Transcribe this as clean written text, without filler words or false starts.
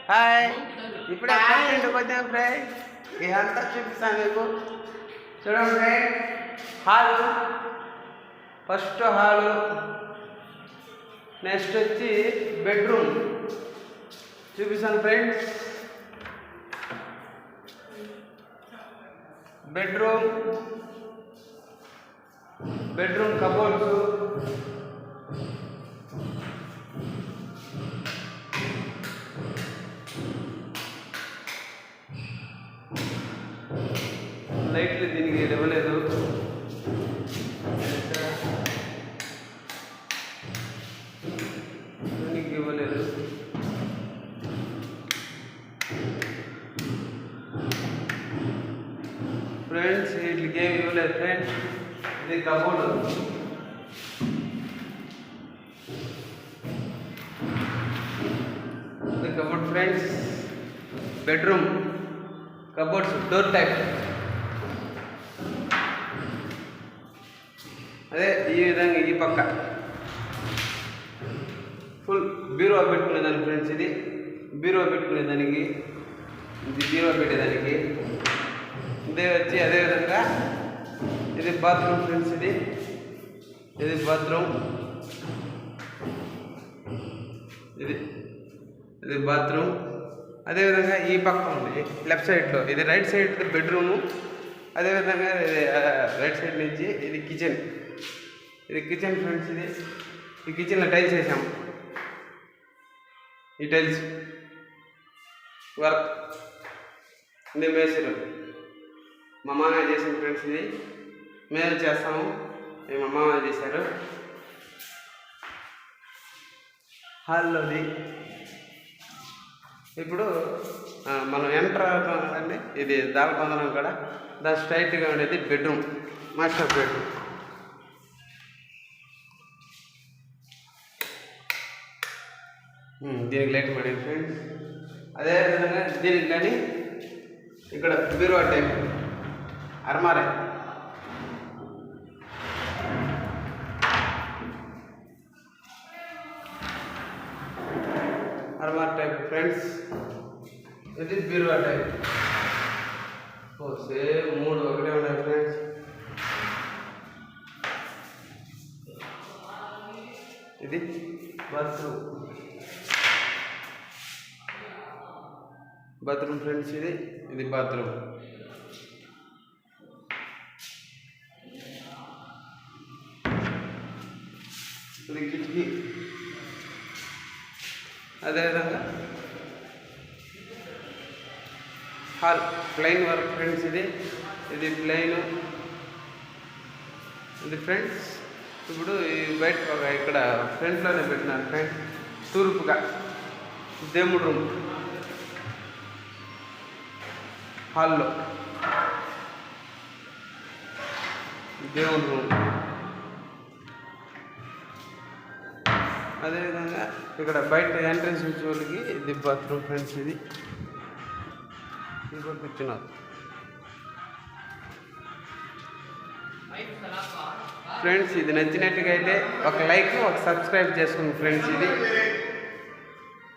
hi ఇప్పుడే ఇంటికి వచ్చాను ఫ్రెండ్ ఇదంతా చూపిస్తాను మీకు చూడండి friend hall first hall next వచ్చి బెడ్రూమ్ చూపిస్తాను ఫ్రెండ్స్ బెడ్రూమ్ కబోర్డ్స్ లైట్లు దీనికి ఇవ్వలేదు ఫ్రెండ్స్ వీటికి ఏమి ఇవ్వలేదు ఫ్రెండ్స్ ఇది cupboard friends bedroom cupboards door type అదే ఈ విధంగా ఈ పక్క ఫుల్ బీరువా పెట్టుకునేదానికి ఫ్రెండ్స్ ఇది బీరువా పెట్టుకునేదానికి ఇది బీరువా పెట్టేదానికి ఇదే వచ్చి అదేవిధంగా ఇది బాత్రూమ్ ఫ్రెండ్స్ ఇది బాత్రూమ్ ఇది బాత్రూమ్ అదేవిధంగా ఈ పక్క ఉంది లెఫ్ట్ సైడ్లో ఇది రైట్ సైడ్ బెడ్రూము అదేవిధంగా ఇది రైట్ సైడ్ నుంచి ఇది కిచెన్ ఫ్రెండ్స్ ఈ కిచెన్లో టైల్స్ వేసాం ఈ టైల్స్ వర్క్ ఇది మేసరు మా మామయ్య చేసిన ఫ్రెండ్స్ ఇది మేము చేస్తాము మా మామయ్య చేశారు హాల్లోది ఇప్పుడు మనం ఎంటర్ అవుతామండి ఇది దాల్పందనం కూడా దాని స్ట్రైట్గా ఉండేది బెడ్రూమ్ మాస్టర్ బెడ్రూమ్ దీనికి లైట్ పడింది ఫ్రెండ్స్ అదేవిధంగా దీనికి కానీ ఇక్కడ బీరువా టైప్ అర్మారే టైప్ ఫ్రెండ్స్ ఇది బీరువా టైప్ సేమ్ మూడు ఒకటే ఉన్నాయి ఫ్రెండ్స్ ఇది బాత్రూమ్ ఫ్రెండ్స్ ఇది బాత్రూమ్ ఇది కిటికీ అదేవిధంగా హాల్ ప్లెయిన్ వర్క్ ఫ్రెండ్స్ ఇది ప్లెయిన్ ఇది ఫ్రెండ్స్ ఇప్పుడు ఈ బయట ఇక్కడ ఫ్రంట్లోనే పెట్టినారు ఫ్రెండ్స్ తూర్పుగా దేవుడు రూమ్ హాల్లో దేవుడు రూమ్ అదేవిధంగా ఇక్కడ బయట ఎంట్రన్స్ వచ్చేవాళ్ళకి ఇది బాత్రూమ్ ఫ్రెండ్స్ ఇది కూర్చున్నారు ఫ్రెండ్స్ ఇది నచ్చినట్టుగా అయితే ఒక లైక్ ఒక సబ్స్క్రైబ్ చేసుకోండి ఫ్రెండ్స్ ఇది